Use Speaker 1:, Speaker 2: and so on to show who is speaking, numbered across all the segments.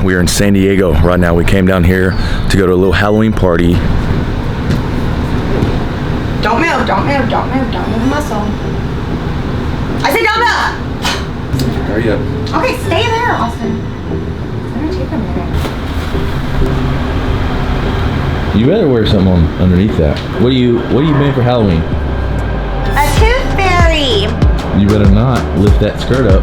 Speaker 1: We are in San Diego right now. We came down here to go to a little Halloween party.
Speaker 2: Don't move, don't move, don't move, don't move a muscle. I said don't move!
Speaker 1: Hurry up.
Speaker 2: Okay, stay there, Austin. It's gonna take a minute.
Speaker 1: You better wear something on underneath that. What do you been for Halloween?
Speaker 2: A tooth fairy!
Speaker 1: You better not lift that skirt up.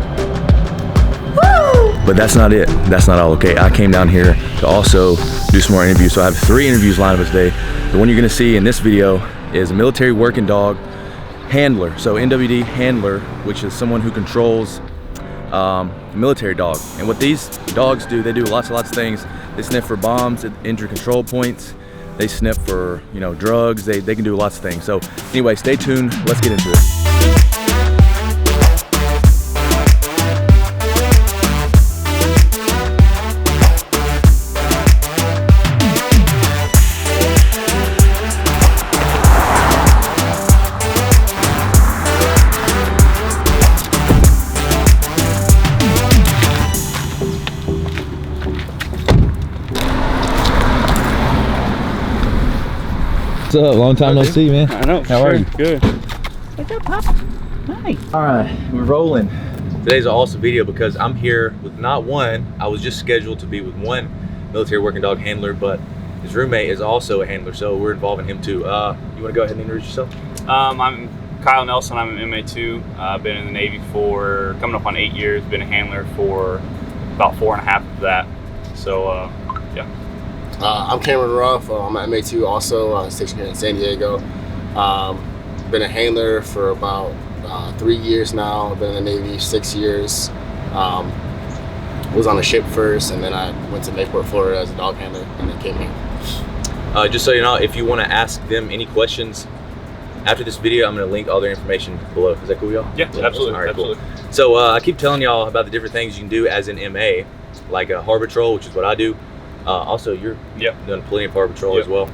Speaker 2: Woo!
Speaker 1: But that's not it. That's not all, okay? I came down here to also do some more interviews. So I have 3 interviews lined up today. The one you're gonna see in this video is a military working dog handler. So MWD Handler, which is someone who controls military dog. And what these dogs do, they do lots of things. They sniff for bombs at injury control points. They sniff for, you know, drugs. They can do lots of things. So anyway, stay tuned. Let's get into it. What's up? Long time no see, man.
Speaker 3: I know.
Speaker 1: How are you?
Speaker 3: Good.
Speaker 2: What's up, Pop? Hi.
Speaker 1: All right, we're rolling. Today's an awesome video because I'm here with not one. I was just scheduled to be with one military working dog handler, but his roommate is also a handler, so we're involving him too. You want to go ahead and introduce yourself?
Speaker 3: I'm Kyle Nelson. I'm an MA2. I've been in the Navy for coming up on 8 years. Been a handler for about 4.5 of that. So, yeah.
Speaker 4: I'm Cameron Ruff. I'm at MA2 also, stationed here in San Diego. Been a handler for about 3 years now. I've been in the Navy 6 years. Was on a ship first, and then I went to Mayport, Florida as a dog handler, and then came here.
Speaker 1: Just so you know, if you want to ask them any questions after this video, I'm going to link all their information below. Is that cool, y'all?
Speaker 3: Yeah, absolutely.
Speaker 1: All right,
Speaker 3: absolutely.
Speaker 1: Cool. So I keep telling y'all about the different things you can do as an MA, like a harbor patrol, which is what I do. Also, you're doing plenty of harbor patrol as well.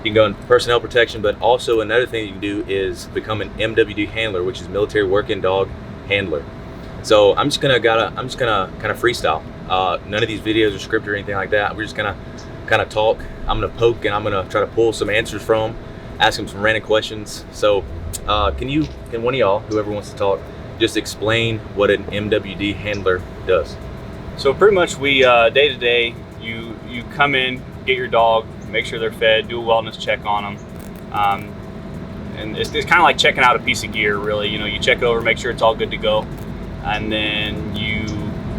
Speaker 1: You can go in personnel protection, but also another thing you can do is become an MWD handler, which is military working dog handler. So I'm just gonna kind of freestyle. None of these videos are scripted or anything like that. We're just gonna kind of talk. I'm gonna poke and I'm gonna try to pull some answers from them, ask them some random questions. So can one of y'all, whoever wants to talk, just explain what an MWD handler does?
Speaker 3: So pretty much we day to day, you come in, get your dog, make sure they're fed, do a wellness check on them, and it's kind of like checking out a piece of gear, really. You know, you check over, make sure it's all good to go, and then you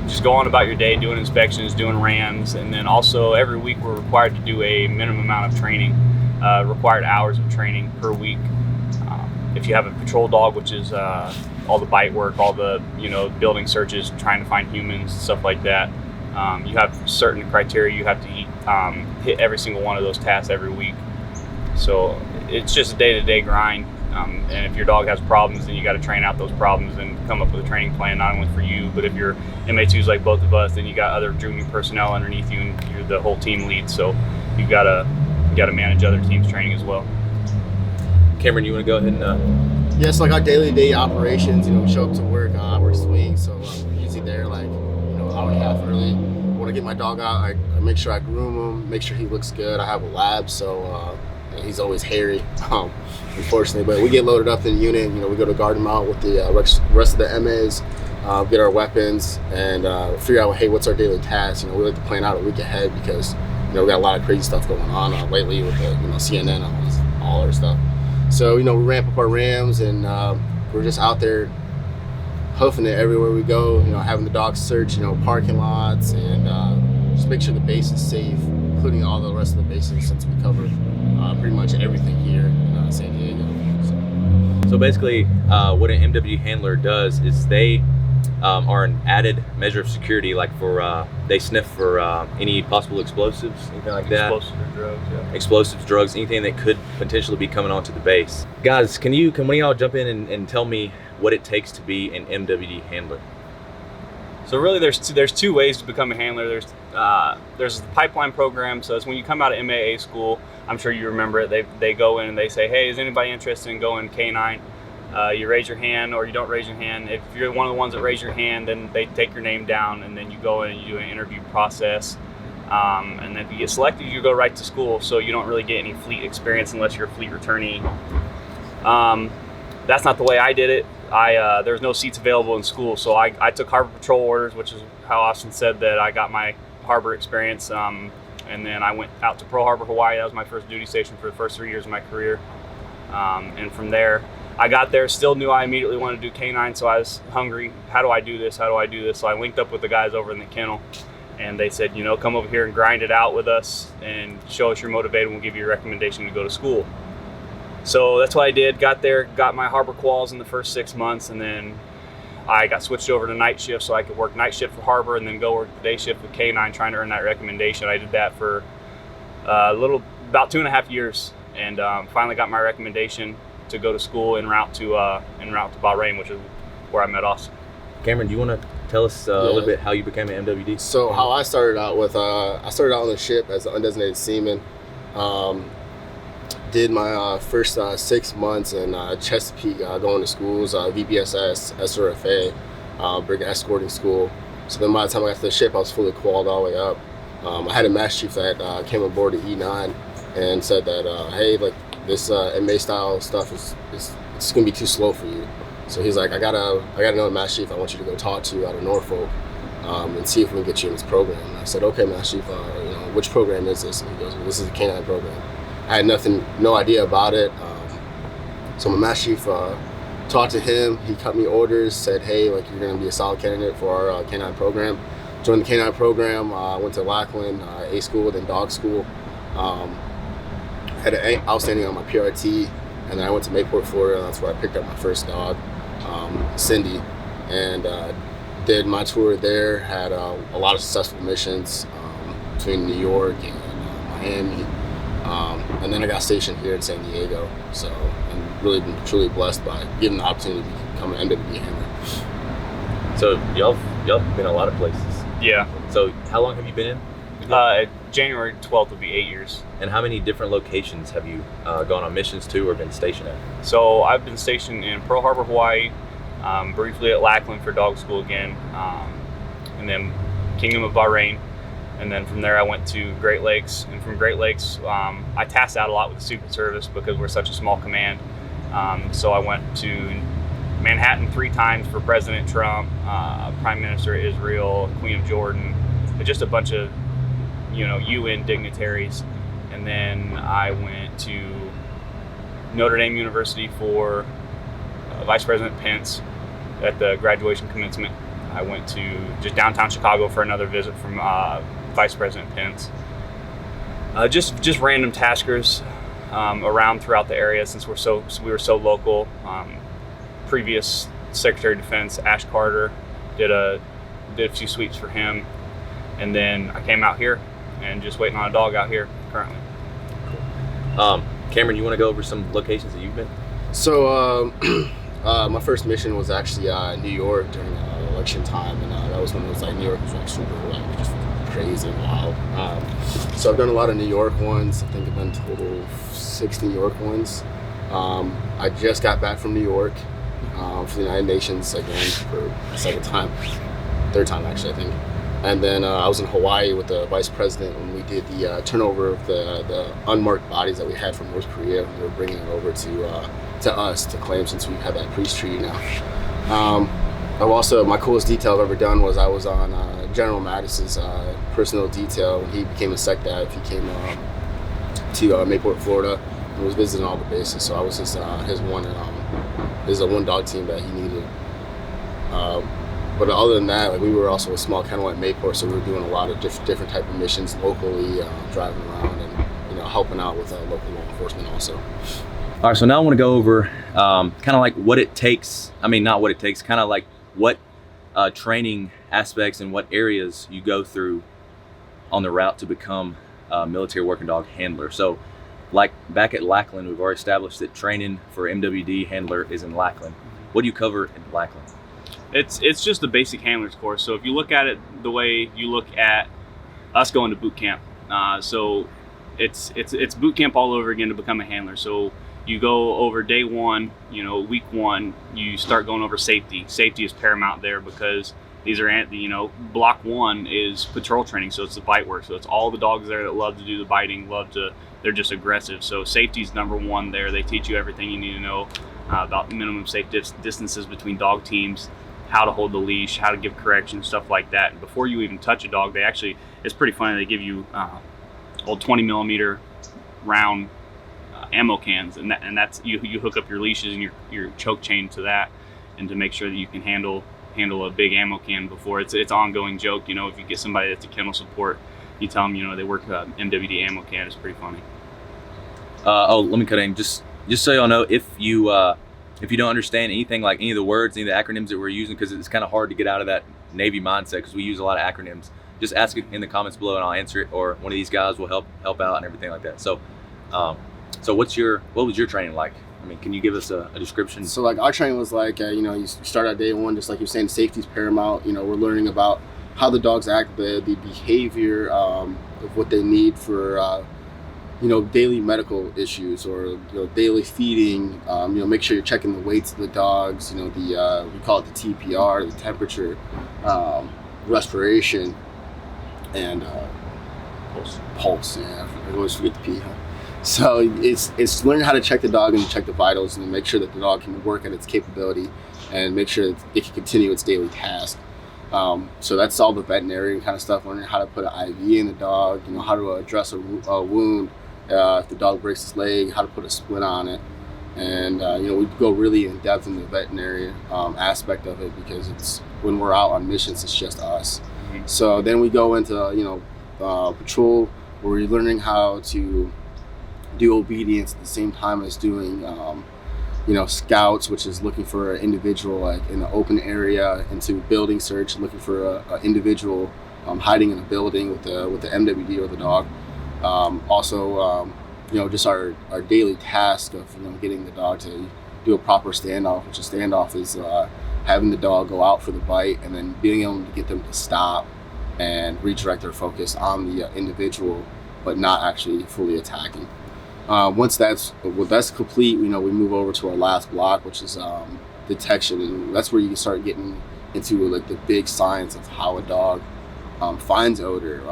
Speaker 3: just go on about your day, doing inspections, doing rams, and then also every week we're required to do a minimum amount of training, required hours of training per week. If you have a patrol dog, which is all the bite work, all the building searches, trying to find humans, stuff like that. You have certain criteria you have to hit every single one of those tasks every week. So it's just a day-to-day grind. And if your dog has problems, then you got to train out those problems and come up with a training plan, not only for you, but if you're MA2s like both of us, then you got other junior personnel underneath you, and you're the whole team lead. So you gotta manage other teams' training as well.
Speaker 1: Cameron, you want to go ahead and?
Speaker 4: Yes, like our daily operations. We show up to work. I work swing, so we're usually there like hour and a half early. When I get my dog out, I make sure I groom him, make sure he looks good. I have a lab, so he's always hairy, unfortunately. But we get loaded up in the unit. We go to guard him out with the rest of the MAs, get our weapons, and figure out, hey, what's our daily task? We like to plan out a week ahead because we got a lot of crazy stuff going on lately with the CNN and all our stuff. So we ramp up our rams, and we're just out there hoofing it everywhere we go. Having the dogs search parking lots, and just make sure the base is safe, including all the rest of the bases, since we cover pretty much everything here in San Diego.
Speaker 1: So basically, what an MWD handler does is they are an added measure of security, like for they sniff for any possible explosives, anything like that.
Speaker 3: Explosives or drugs, yeah.
Speaker 1: Explosives, drugs, anything that could potentially be coming onto the base. Guys, can one of y'all jump in and tell me what it takes to be an MWD handler?
Speaker 3: So really, there's two ways to become a handler. There's the pipeline program. So it's when you come out of MAA school. I'm sure you remember it. They go in and they say, hey, is anybody interested in going K-9? You raise your hand or you don't raise your hand. If you're one of the ones that raise your hand, then they take your name down, and then you go in and you do an interview process. And then if you get selected, you go right to school. So you don't really get any fleet experience unless you're a fleet returnee. That's not the way I did it. There's no seats available in school, so I took harbor patrol orders, which is how Austen said that I got my harbor experience. And then I went out to Pearl Harbor, Hawaii. That was my first duty station for the first 3 years of my career. And from there, I got there, still knew I immediately wanted to do K-9, so I was hungry. How do I do this? How do I do this? So I linked up with the guys over in the kennel, and they said, you know, come over here and grind it out with us and show us you're motivated, and we'll give you a recommendation to go to school. So that's what I did. Got there, got my harbor quals in the first 6 months, and then I got switched over to night shift so I could work night shift for harbor and then go work the day shift with K-9 trying to earn that recommendation. I did that for about 2.5 years, and finally got my recommendation to go to school en route to Bahrain, which is where I met Austen.
Speaker 1: Cameron, do you want to tell us a little bit how you became an MWD?
Speaker 4: So how I started out with, I started out on the ship as an undesignated seaman. Did my first 6 months in Chesapeake, going to schools, VBSS, SRFA, brig escorting school. So then by the time I got to the ship, I was fully qualified all the way up. I had a master chief that came aboard the E9 and said that, hey, like this MA style stuff it's gonna be too slow for you. So he's like, I got another master chief I want you to go talk to out of Norfolk and see if we can get you in this program. And I said, okay, master chief, which program is this? And he goes, well, this is a K-9 program. I had no idea about it. So my master chief talked to him. He cut me orders, said, hey, like you're gonna be a solid candidate for our K-9 program. Joined the K-9 program. Went to Lackland, A school, then dog school. Had an outstanding on my PRT, and then I went to Mayport, Florida. That's where I picked up my first dog, Cindy, and did my tour there. Had a lot of successful missions between New York and Miami, and then I got stationed here in San Diego. So I'm really been truly blessed by getting the opportunity to become an MWD handler.
Speaker 1: So y'all been a lot of places.
Speaker 3: Yeah.
Speaker 1: So how long have you been in?
Speaker 3: January 12th will be 8 years.
Speaker 1: And how many different locations have you gone on missions to or been stationed at?
Speaker 3: So I've been stationed in Pearl Harbor, Hawaii, briefly at Lackland for dog school again, and then Kingdom of Bahrain. And then from there I went to Great Lakes, and from Great Lakes I tasked out a lot with the Secret Service because we're such a small command. So I went to Manhattan 3 times for President Trump, Prime Minister of Israel, Queen of Jordan, just a bunch of UN dignitaries. And then I went to Notre Dame University for Vice President Pence at the graduation commencement. I went to just downtown Chicago for another visit from Vice President Pence. Just random taskers around throughout the area since we were so local. Previous Secretary of Defense Ash Carter did a few sweeps for him, and then I came out here and just waiting on a dog out here currently.
Speaker 1: Cameron, you want to go over some locations that you've been?
Speaker 4: So my first mission was actually New York during election time, and that was when it was like New York was like super like just crazy and wild. So I've done a lot of New York ones. I think I've done total 6 New York ones. I just got back from New York for the United Nations again for a third time actually, I think. And then I was in Hawaii with the vice president when we did the turnover of the unmarked bodies that we had from North Korea. We were bringing it over to us to claim since we had that peace treaty now. I've also, my coolest detail I've ever done was I was on General Mattis's personnel detail when he became a SecDav. He came to Mayport, Florida, and was visiting all the bases. So I was his one dog team that he needed. But other than that, like we were also a small kennel at Mayport, so we were doing a lot of different type of missions locally, driving around and helping out with local law enforcement also.
Speaker 1: All right, so now I want to go over kind of like what it takes. I mean, not what it takes, kind of like what training aspects and what areas you go through on the route to become a military working dog handler. So like back at Lackland, we've already established that training for MWD handler is in Lackland. What do you cover in Lackland?
Speaker 3: It's just the basic handlers course. So if you look at it the way you look at us going to boot camp, so it's boot camp all over again to become a handler. So you go over day one, week one, you start going over safety. Safety is paramount there because these are, block one is patrol training, so it's the bite work. So it's all the dogs there that love to do the biting, they're just aggressive. So safety is number one there. They teach you everything you need to know about minimum safe distances between dog teams, how to hold the leash, how to give correction, stuff like that. And before you even touch a dog, it's pretty funny, they give you old 20 millimeter round ammo cans, and that's you hook up your leashes and your choke chain to that, and to make sure that you can handle a big ammo can before it's ongoing joke. If you get somebody that's a kennel support, you tell them they work MWD ammo can. It's pretty funny.
Speaker 1: Let me cut in just so y'all know, if you don't understand anything, like any of the words, any of the acronyms that we're using, because it's kind of hard to get out of that Navy mindset because we use a lot of acronyms, just ask it in the comments below and I'll answer it, or one of these guys will help out and everything like that. So what was your training like? I mean, can you give us a description?
Speaker 4: So like our training was like, you start at day one, just like you're saying, safety's paramount. We're learning about how the dogs act, the behavior of what they need for, daily medical issues, or daily feeding. Make sure you're checking the weights of the dogs. We call it the TPR, the temperature, respiration, and pulse. Yeah, I always forget the P. Huh? So it's learning how to check the dog and check the vitals and make sure that the dog can work at its capability and make sure that it can continue its daily task. So that's all the veterinary kind of stuff, learning how to put an IV in the dog, how to address a wound, if the dog breaks its leg, how to put a splint on it. And, we go really in depth in the veterinary aspect of it, because it's when we're out on missions, it's just us. Mm-hmm. So then we go into, patrol, where we're learning how to do obedience at the same time as doing, scouts, which is looking for an individual like in the open area, into building search, looking for an individual hiding in a building with the MWD or the dog. Just our daily task of getting the dog to do a proper standoff, which a standoff is having the dog go out for the bite and then being able to get them to stop and redirect their focus on the individual, but not actually fully attacking. Once that's complete, we move over to our last block, which is detection, and that's where you can start getting into like the big science of how a dog finds odor.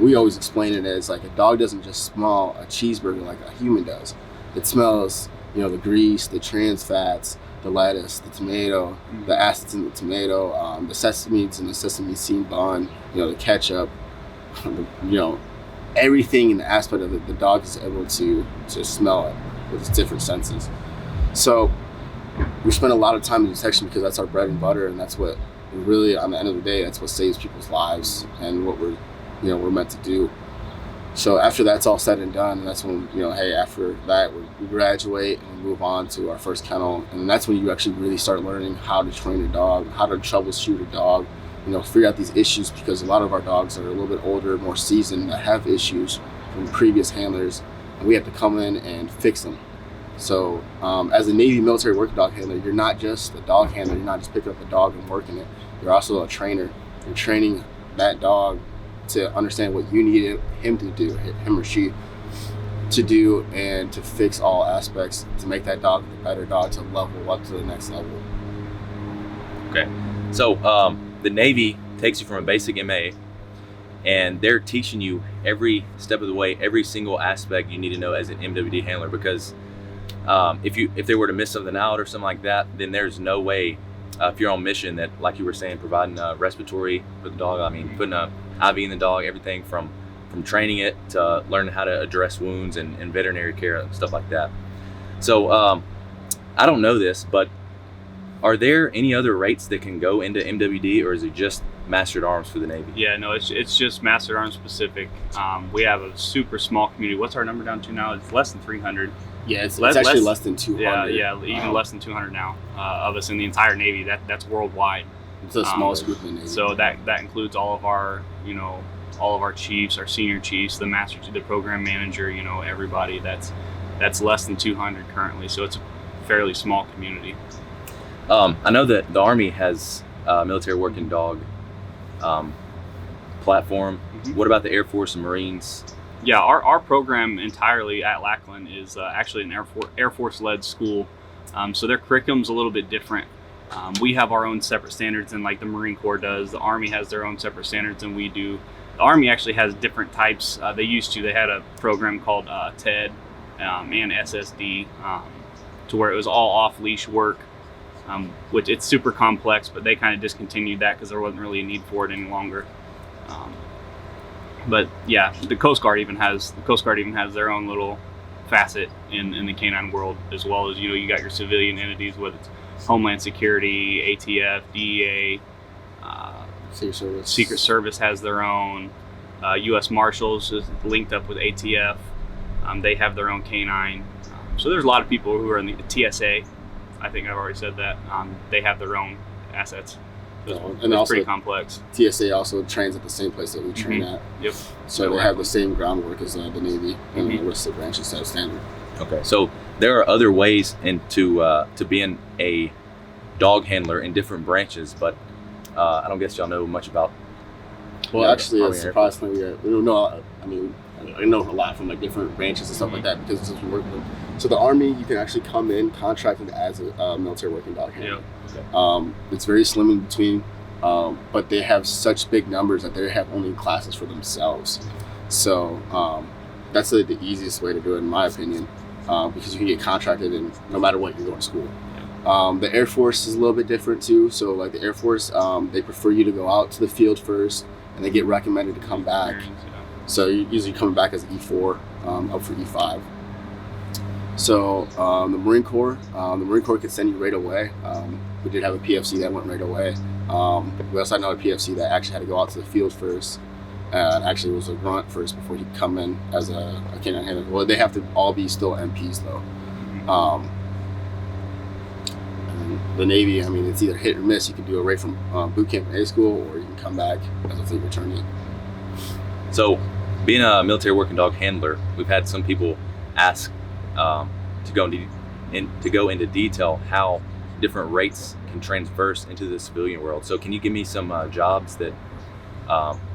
Speaker 4: We always explain it as like a dog doesn't just smell a cheeseburger like a human does. It smells, the grease, the trans fats, the lettuce, the tomato, the acids in the tomato, the sesames in the sesame seed bun, the ketchup, everything in the aspect of it, the dog is able to smell it with its different senses. So we spend a lot of time in detection because that's our bread and butter, and that's what really, on the end of the day, that's what saves people's lives and what we're meant to do. So after that's all said and done, that's when, after that we graduate and we move on to our first kennel, and that's when you actually really start learning how to train a dog, how to troubleshoot a dog, figure out these issues, because a lot of our dogs are a little bit older, more seasoned, that have issues from previous handlers, and we have to come in and fix them. So as a Navy military work dog handler, you're not just a dog handler, you're not just picking up a dog and working it, you're also a trainer. You're training that dog to understand what you need him to do, him or she to do, and to fix all aspects to make that dog a better dog, to level up to the next level.
Speaker 1: Okay, so the Navy takes you from a basic MA, and they're teaching you every step of the way, every single aspect you need to know as an MWD handler, because if they were to miss something out or something like that, then there's no way, if you're on mission, that, like you were saying, providing respiratory for the dog, putting a IV in the dog, everything from training it to learning how to address wounds and veterinary care and stuff like that. So I don't know this, but are there any other rates that can go into MWD, or is it just Master at Arms for the Navy?
Speaker 3: Yeah, no, it's just Master at Arms specific. We have a super small community. What's our number down to now? It's less than 300.
Speaker 4: Yeah, it's actually less than 200.
Speaker 3: Yeah, even less than 200 now of us in the entire Navy. That's worldwide.
Speaker 4: It's the smallest group in the Navy.
Speaker 3: So that includes all of our chiefs, our senior chiefs, the program manager, everybody. That's less than 200 currently. So it's a fairly small community.
Speaker 1: I know that the Army has a military working dog platform. Mm-hmm. What about the Air Force and Marines?
Speaker 3: Yeah, our program entirely at Lackland is actually an Air Force led school, so their curriculum's a little bit different. We have our own separate standards than like the Marine Corps does. The Army has their own separate standards than we do. The Army actually has different types. They had a program called TED and SSD, to where it was all off-leash work, which it's super complex, but they kind of discontinued that because there wasn't really a need for it any longer. But yeah, the Coast Guard even has their own little facet in the K-9 world, as well as, you got your civilian entities, whether it's Homeland Security, ATF, DEA, Secret Service has their own. U.S. Marshals is linked up with ATF. They have their own K-9. So there's a lot of people who are in the TSA. I think I've already said that. They have their own assets.
Speaker 4: And
Speaker 3: it's
Speaker 4: also
Speaker 3: pretty complex.
Speaker 4: TSA also trains at the same place that we train at.
Speaker 3: Yep.
Speaker 4: So they have the same groundwork as the Navy and the rest of the branches set standard.
Speaker 1: Okay, so there are other ways to being a dog handler in different branches, but I don't guess y'all know much about.
Speaker 4: Well, actually, it's surprisingly we don't know. I mean, I know a lot from like different branches and stuff like that because it's just work with them. So the Army, you can actually come in contracted as a military working dog handler.
Speaker 3: Yeah. Okay.
Speaker 4: It's very slim in between, but they have such big numbers that they have only classes for themselves. So that's the easiest way to do it, in my opinion, because you can get contracted and no matter what, you're going to school. The Air Force is a little bit different too. So like the Air Force, they prefer you to go out to the field first, and they get recommended to come back. So you're usually coming back as E4, up for E5. So the Marine Corps could send you right away. We did have a PFC that went right away. We also had another PFC that actually had to go out to the field first. And actually was a grunt first before he'd come in as a K-9 handler. Well, they have to all be still MPs though. And the Navy, I mean, it's either hit or miss. You can do it right from boot camp in A school, or you can come back as a fleet returnee.
Speaker 1: So, being a military working dog handler, we've had some people ask to go into detail how different rates can transverse into the civilian world. So, can you give me some jobs that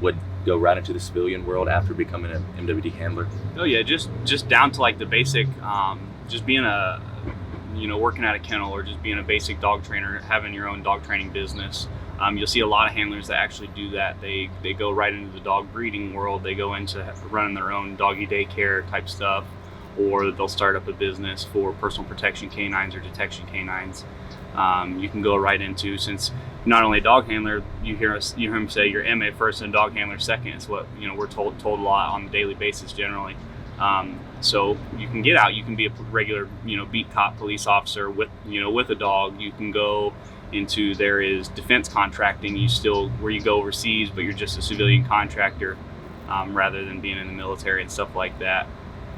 Speaker 1: would go right into the civilian world after becoming an MWD handler?
Speaker 3: Oh yeah, just down to like the basic, just being working at a kennel, or just being a basic dog trainer, having your own dog training business. You'll see a lot of handlers that actually do that. They go right into the dog breeding world. They go into running their own doggy daycare type stuff, or they'll start up a business for personal protection canines or detection canines. You can go right into, since not only a dog handler, you hear him say you're MA first and dog handler second. It's what we're told a lot on a daily basis generally. So you can get out. You can be a regular beat cop police officer with a dog. You can go into, there is defense contracting. Where you go overseas, but you're just a civilian contractor, rather than being in the military and stuff like that.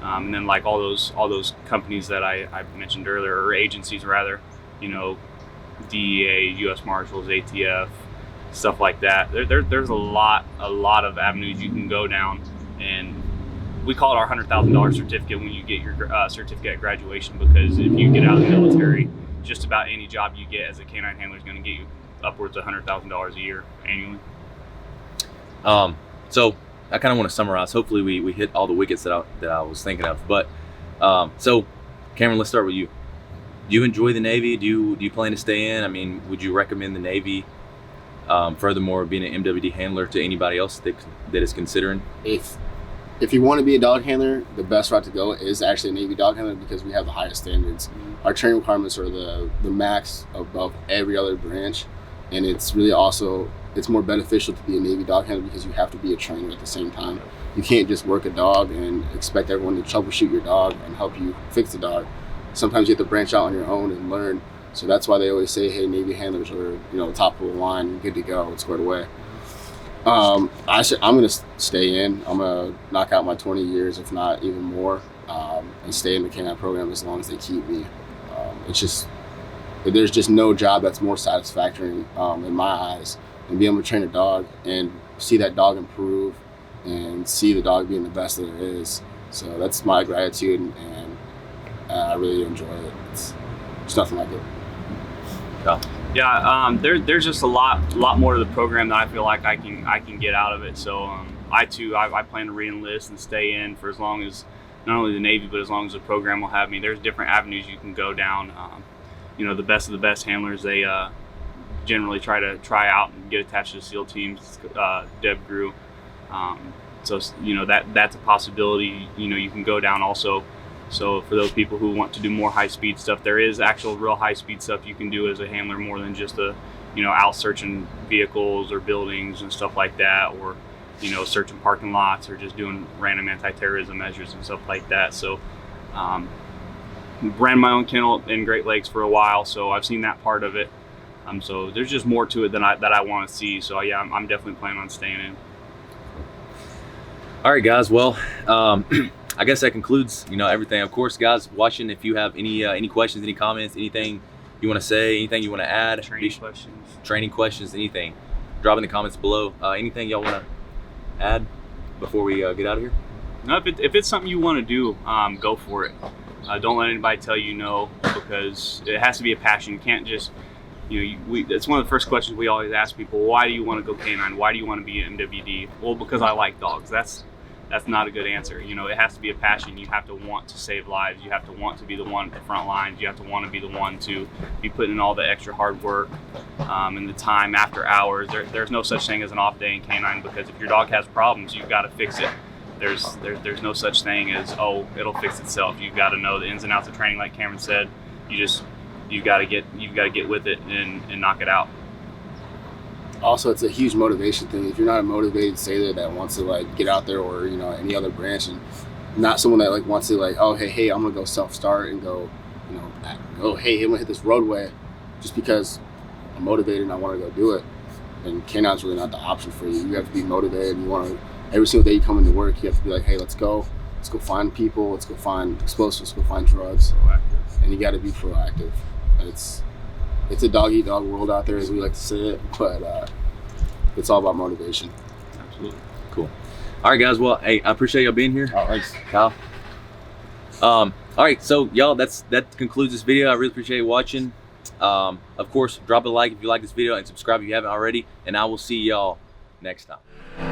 Speaker 3: And then like all those companies that I mentioned earlier, or agencies rather, DEA, U.S. Marshals, ATF, stuff like that. There's a lot of avenues you can go down, and we call it our $100,000 certificate when you get your certificate at graduation, because if you get out of the military, just about any job you get as a K-9 handler is going to get you upwards of $100,000 a year annually.
Speaker 1: So I kind of want to summarize. Hopefully we hit all the wickets that I was thinking of. But so Cameron, let's start with you. Do you enjoy the Navy? Do you plan to stay in? I mean, would you recommend the Navy? Furthermore, being an MWD handler to anybody else that is considering?
Speaker 4: If you want to be a dog handler, the best route to go is actually a Navy dog handler, because we have the highest standards. Our training requirements are the max above every other branch, and it's really also, it's more beneficial to be a Navy dog handler because you have to be a trainer at the same time. You can't just work a dog and expect everyone to troubleshoot your dog and help you fix the dog. Sometimes you have to branch out on your own and learn. So that's why they always say, hey, Navy handlers are top of the line, good to go, it's squared away. I'm going to stay in. I'm going to knock out my 20 years, if not even more, and stay in the K-9 program as long as they keep me. There's just no job that's more satisfactory in my eyes than being able to train a dog and see that dog improve and see the dog being the best that there is. So that's my gratitude, and I really enjoy it. It's nothing like it.
Speaker 3: There's just a lot more to the program that I feel like I can get out of it. So I plan to re-enlist and stay in for as long as not only the Navy, but as long as the program will have me. There's different avenues you can go down. The best of the best handlers, they generally try out and get attached to the SEAL teams, Deb Grew. So that's a possibility. You can go down also. So for those people who want to do more high-speed stuff, there is actual real high-speed stuff you can do as a handler, more than just out searching vehicles or buildings and stuff like that, or searching parking lots, or just doing random anti-terrorism measures and stuff like that. So ran my own kennel in Great Lakes for a while, so I've seen that part of it. So there's just more to it that I want to see. So yeah, I'm definitely planning on staying in.
Speaker 1: All right, guys. Well, I guess that concludes, everything. Of course, guys watching, if you have any questions, any comments, anything you want to say, anything you want to add, training questions, anything, drop in the comments below. Anything y'all want to add before we get out of here?
Speaker 3: No, if it's something you want to do, go for it. Don't let anybody tell you no, because it has to be a passion. You can't just, it's one of the first questions we always ask people. Why do you want to go K-9? Why do you want to be an MWD? Well, because I like dogs. That's not a good answer. It has to be a passion. You have to want to save lives. You have to want to be the one at the front lines. You have to want to be the one to be putting in all the extra hard work and the time after hours. There's no such thing as an off day in K-9, because if your dog has problems, you've got to fix it. There's no such thing as, oh, it'll fix itself. You've got to know the ins and outs of training, like Cameron said. You've got to get with it and knock it out.
Speaker 4: Also, it's a huge motivation thing. If you're not a motivated sailor that wants to get out there, or any other branch, and not someone that wants to oh hey I'm gonna go self-start and go hey I'm gonna hit this roadway just because I'm motivated and I want to go do it, then K-9's really not the option for you. You have to be motivated. You want to, every single day you come into work, you have to be hey, let's go find people, let's go find explosives, let's go find drugs, and you got to be proactive. It's a dog-eat-dog world out there, as we like to say it, but it's all about motivation.
Speaker 1: Absolutely. Cool. All right, guys. Well, hey, I appreciate y'all being here.
Speaker 4: All right,
Speaker 1: Kyle. All right, so y'all, that concludes this video. I really appreciate you watching. Of course, drop a like if you like this video, and subscribe if you haven't already, and I will see y'all next time.